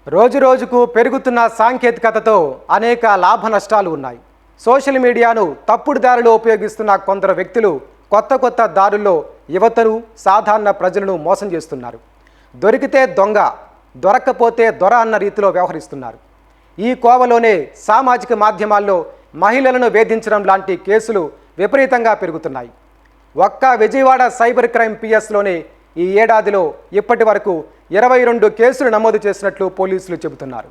రోజురోజుకు పెరుగుతున్న సాంకేతికతతో అనేక లాభ నష్టాలు ఉన్నాయి. సోషల్ మీడియాను తప్పుడు దారిలో ఉపయోగిస్తున్న కొందరు వ్యక్తులు కొత్త దారుల్లో యువతను, సాధారణ ప్రజలను మోసం చేస్తున్నారు. దొరికితే దొంగ, దొరక్కపోతే దొర అన్న రీతిలో వ్యవహరిస్తున్నారు. ఈ కోవలోనే సామాజిక మాధ్యమాల్లో మహిళలను వేధించడం లాంటి కేసులు విపరీతంగా పెరుగుతున్నాయి. ఒక్క విజయవాడ సైబర్ క్రైమ్ పిఎస్లోనే ఈ ఏడాదిలో ఇప్పటి వరకు 22 కేసులు నమోదు చేసినట్లు పోలీసులు చెబుతున్నారు.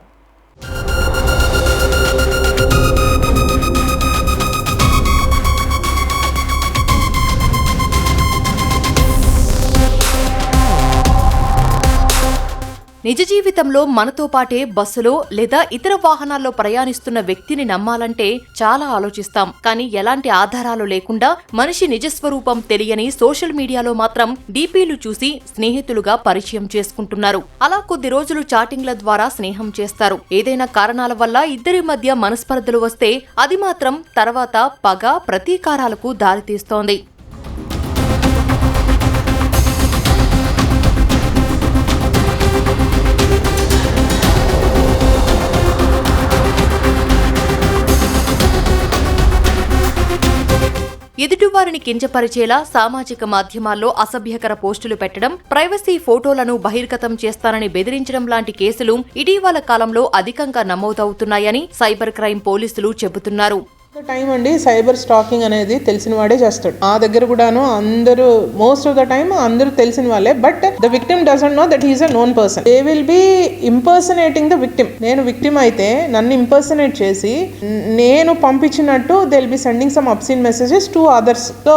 నిజ జీవితంలో మనతో పాటే బస్సులో లేదా ఇతర వాహనాల్లో ప్రయాణిస్తున్న వ్యక్తిని నమ్మాలంటే చాలా ఆలోచిస్తాం. కానీ ఎలాంటి ఆధారాలు లేకుండా మనిషి నిజస్వరూపం తెలియని సోషల్ మీడియాలో మాత్రం డీపీలు చూసి స్నేహితులుగా పరిచయం చేసుకుంటున్నారు. అలా కొద్ది రోజులు చాటింగ్ల ద్వారా స్నేహం చేస్తారు. ఏదైనా కారణాల వల్ల ఇద్దరి మధ్య మనస్పర్ధలు వస్తే అది మాత్రం తర్వాత పగ, ప్రతీకారాలకు దారితీస్తోంది. ఎదుటివారిని కించపరిచేలా సామాజిక మాధ్యమాల్లో అసభ్యకర పోస్టులు పెట్టడం, ప్రైవసీ ఫోటోలను బహిర్గతం చేస్తానని బెదిరించడం లాంటి కేసులు ఇటీవల కాలంలో అధికంగా నమోదవుతున్నాయని సైబర్ క్రైమ్ పోలీసులు చెబుతున్నారు. టైం అండి సైబర్ స్టాకింగ్ అనేది తెలిసిన వాడే చేస్తాడు. ఆ దగ్గర కూడాను అందరూ మోస్ట్ ఆఫ్ ద టైమ్ అందరూ తెలిసిన వాళ్ళే. But the victim doesn't know that he's a known person. They will be impersonating the victim. నేను విక్టిమ్ అయితే నన్ను ఇంపర్సనేట్ చేసి నేను పంపించినట్టు they will be sending some obscene messages to others. So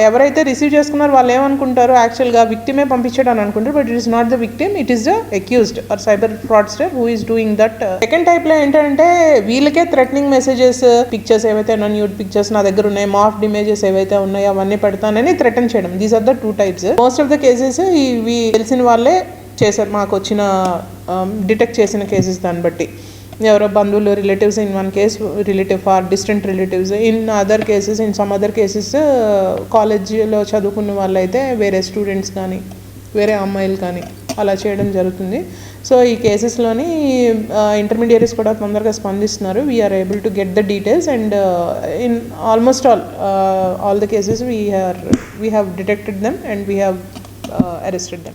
ఎవరైతే రిసీవ్ చేసుకున్నారో వాళ్ళు ఏమనుకుంటారు, యాక్చువల్ గా విక్టిమే పంపించాడు అని అనుకుంటారు. But it is not the victim, it is the accused or cyber fraudster who is doing that. Second type లో ఏంటంటే వీళ్ళకే థ్రెటనింగ్ మెసేజెస్, పిక్చర్స్ ఏవైతే న్యూడ్ పిక్చర్స్ నా దగ్గర ఉన్నాయి, మాఫ్డ్ ఇమేజెస్ ఏవైతే ఉన్నాయో అవన్నీ పెడతానని థ్రెటన్ చేయడం. These are the 2 types. Most of the cases ఇవి తెలిసిన వాళ్ళే చేశారు. మాకు వచ్చిన డిటెక్ట్ చేసిన కేసెస్ దాన్ని బట్టి ఎవరో బంధువులు, relatives, in one case relative far distant relatives, in other cases, in some other cases కాలేజీలో చదువుకున్న వాళ్ళైతే వేరే స్టూడెంట్స్ కానీ వేరే అమ్మాయిలు కానీ అలా చేయడం జరుగుతుంది. సో ఈ కేసెస్లోని ఇంటర్మీడియరీస్ కూడా తొందరగా స్పందిస్తున్నారు. We are able to get the details and in almost all the cases we have detected them and we have arrested them.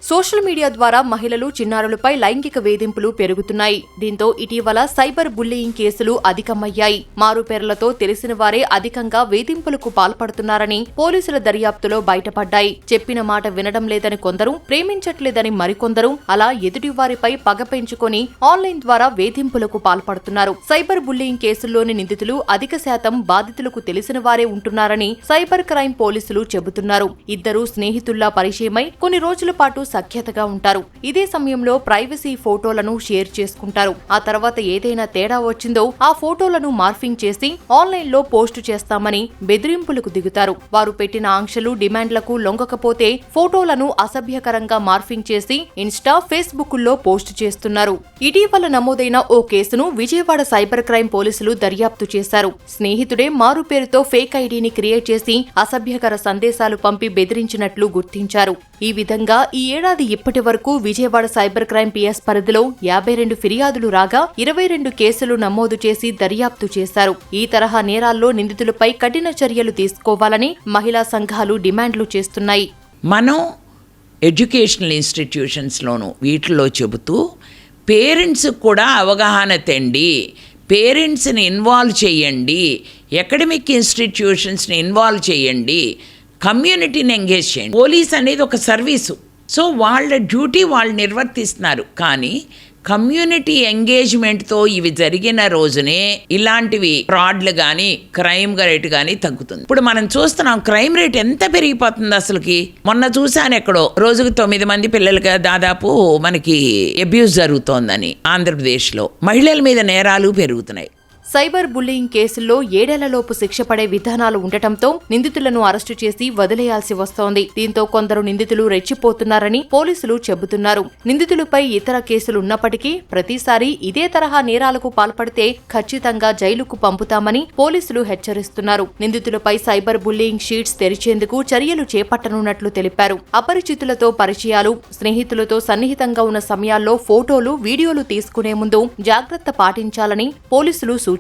Social media ద్వారా మహిళలు, చిన్నారులపై లైంగిక వేధింపులు పెరుగుతున్నాయి. దీంతో ఇటీవల సైబర్ బుల్లీయింగ్ కేసులు అధికమయ్యాయి. మారుపేర్లతో తెలిసిన వారే అధికంగా వేధింపులకు పాల్పడుతున్నారని పోలీసుల దర్యాప్తులో బయటపడ్డాయి. చెప్పిన మాట వినడం లేదని కొందరు, ప్రేమించట్లేదని మరికొందరు అలా ఎదుటివారిపై పగ పెంచుకొని ఆన్లైన్ ద్వారా వేధింపులకు పాల్పడుతున్నారు. సైబర్ బుల్లీయింగ్ కేసుల్లోని నిందితులు అధిక శాతం బాధితులకు తెలిసిన వారే ఉంటున్నారని సైబర్ క్రైమ్ పోలీసులు చెబుతున్నారు. ఇద్దరు స్నేహితుల్లా పరిచయమై కొన్ని రోజుల పాటు సఖ్యతగా ఉంటారు. ఇదే సమయంలో ప్రైవసీ ఫోటోలను షేర్ చేసుకుంటారు. ఆ తర్వాత ఏదైనా తేడా వచ్చిందో ఆ ఫోటోలను మార్ఫింగ్ చేసి ఆన్లైన్ లో పోస్టు చేస్తామని బెదిరింపులకు దిగుతారు. వారు పెట్టిన ఆంక్షలు, డిమాండ్లకు లొంగకపోతే ఫోటోలను అసభ్యకరంగా మార్ఫింగ్ చేసి ఇన్స్టా, ఫేస్బుక్ లో పోస్టు చేస్తున్నారు. ఇటీవల నమోదైన ఓ కేసును విజయవాడ సైబర్ క్రైమ్ పోలీసులు దర్యాప్తు చేశారు. స్నేహితుడే మారు పేరుతో ఫేక్ ఐడీని క్రియేట్ చేసి అసభ్యకర సందేశాలు పంపి బెదిరించినట్లు గుర్తించారు. ఈ విధంగా ఈ ఏడాది ఇప్పటి వరకు విజయవాడ సైబర్ క్రైమ్ పిఎస్ పరిధిలో 52 ఫిర్యాదులు రాగా 22 కేసులు నమోదు చేసి దర్యాప్తు చేశారు. ఈ తరహా నేరాల్లో నిందితులపై కఠిన చర్యలు తీసుకోవాలని మహిళా సంఘాలు డిమాండ్లు చేస్తున్నాయి. మనం ఎడ్యుకేషనల్ ఇన్స్టిట్యూషన్స్లోనూ వీటిల్లో చెబుతూ పేరెంట్స్ కూడా అవగాహన తెండి, పేరెంట్స్ని ఇన్వాల్వ్ చేయండి, అకాడమిక్ ఇన్స్టిట్యూషన్స్ని ఇన్వాల్వ్ చేయండి, కమ్యూనిటీని ఎంగేజ్ చేయండి. పోలీస్ అనేది ఒక సర్వీసు. సో వాళ్ళ డ్యూటీ వాళ్ళు నిర్వర్తిస్తున్నారు. కానీ కమ్యూనిటీ ఎంగేజ్మెంట్తో ఇవి జరిగిన రోజునే ఇలాంటివి ఫ్రాడ్లు కానీ క్రైమ్ రేట్ కానీ తగ్గుతుంది. ఇప్పుడు మనం చూస్తున్నాం క్రైమ్ రేట్ ఎంత పెరిగిపోతుంది అసలుకి. మొన్న చూశాను ఎక్కడో రోజుకు 9 మంది పిల్లలకి దాదాపు మనకి అబ్యూస్ జరుగుతోందని ఆంధ్రప్రదేశ్లో. మహిళల మీద నేరాలు పెరుగుతున్నాయి. సైబర్ బుల్లీయింగ్ కేసుల్లో 7 ఏళ్లలోపు శిక్ష పడే విధానాలు ఉండటంతో నిందితులను అరెస్టు చేసి వదిలేయాల్సి వస్తోంది. దీంతో కొందరు నిందితులు రెచ్చిపోతున్నారని పోలీసులు చెబుతున్నారు. నిందితులపై ఇతర కేసులున్నప్పటికీ ప్రతిసారి ఇదే తరహా నేరాలకు పాల్పడితే ఖచ్చితంగా జైలుకు పంపుతామని పోలీసులు హెచ్చరిస్తున్నారు. నిందితులపై సైబర్ బుల్లీయింగ్ షీట్స్ తెరిచేందుకు చర్యలు చేపట్టనున్నట్లు తెలిపారు. అపరిచితులతో పరిచయాలు, స్నేహితులతో సన్నిహితంగా ఉన్న సమయాల్లో ఫోటోలు, వీడియోలు తీసుకునే ముందు జాగ్రత్త పాటించాలని పోలీసులు సూచిస్తున్నారు.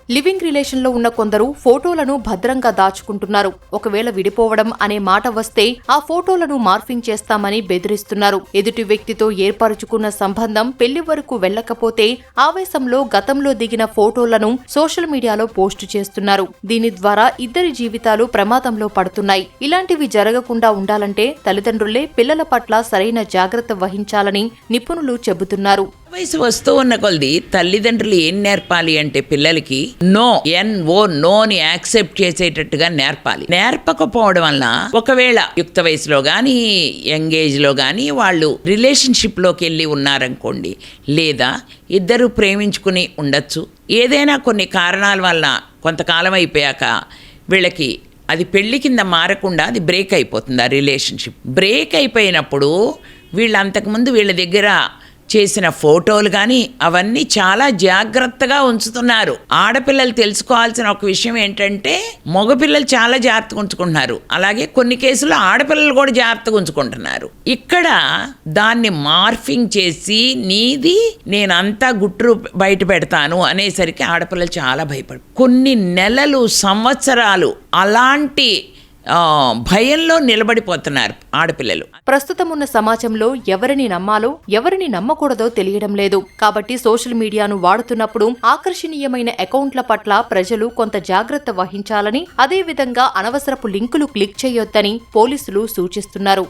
లివింగ్ రిలేషన్లో ఉన్న కొందరు ఫోటోలను భద్రంగా దాచుకుంటున్నారు. ఒకవేళ విడిపోవడం అనే మాట వస్తే ఆ ఫోటోలను మార్ఫింగ్ చేస్తామని బెదిరిస్తున్నారు. ఎదుటి వ్యక్తితో ఏర్పరచుకున్న సంబంధం పెళ్లి వరకు వెళ్లకపోతే ఆవేశంలో గతంలో దిగిన ఫోటోలను సోషల్ మీడియాలో పోస్టు చేస్తున్నారు. దీని ద్వారా ఇద్దరి జీవితాలు ప్రమాదంలో పడుతున్నాయి. ఇలాంటివి జరగకుండా ఉండాలంటే తల్లిదండ్రులే పిల్లల పట్ల సరైన జాగ్రత్త వహించాలని నిపుణులు చెబుతున్నారు. వయసు వస్తూ ఉన్న కొలది తల్లిదండ్రులు ఏం నేర్పాలి అంటే పిల్లలకి నోని యాక్సెప్ట్ చేసేటట్టుగా నేర్పాలి. నేర్పకపోవడం వల్ల ఒకవేళ యుక్త వయసులో గానీ యంగ్ ఏజ్ లో గానీ వాళ్ళు రిలేషన్షిప్ లోకి వెళ్ళి ఉన్నారనుకోండి, లేదా ఇద్దరు ప్రేమించుకుని ఉండొచ్చు, ఏదైనా కొన్ని కారణాల వల్ల కొంతకాలం అయిపోయాక వీళ్ళకి అది పెళ్లి కింద మారకుండా అది బ్రేక్ అయిపోతుంది. ఆ రిలేషన్షిప్ బ్రేక్ అయిపోయినప్పుడు వీళ్ళు అంతకుముందు వీళ్ళ దగ్గర చేసిన ఫోటోలు కానీ అవన్నీ చాలా జాగ్రత్తగా ఉంచుతున్నారు. ఆడపిల్లలు తెలుసుకోవాల్సిన ఒక విషయం ఏంటంటే మగపిల్లలు చాలా జాగ్రత్తగా ఉంచుకుంటున్నారు, అలాగే కొన్ని కేసుల్లో ఆడపిల్లలు కూడా జాగ్రత్తగా ఉంచుకుంటున్నారు. ఇక్కడ దాన్ని మార్ఫింగ్ చేసి నీది నేనంతా గుట్టు బయట పెడతాను అనేసరికి ఆడపిల్లలు చాలా భయపడు, కొన్ని నెలలు, సంవత్సరాలు అలాంటి భయంలో నిలబడిపోతున్నారు ఆడపిల్లలు. ప్రస్తుతం ఉన్న సమాజంలో ఎవరిని నమ్మాలో ఎవరిని నమ్మకూడదో తెలియడం లేదు. కాబట్టి సోషల్ మీడియాను వాడుతున్నప్పుడు ఆకర్షణీయమైన అకౌంట్ల పట్ల ప్రజలు కొంత జాగ్రత్త వహించాలని, అదేవిధంగా అనవసరపు లింకులు క్లిక్ చేయొద్దని పోలీసులు సూచిస్తున్నారు.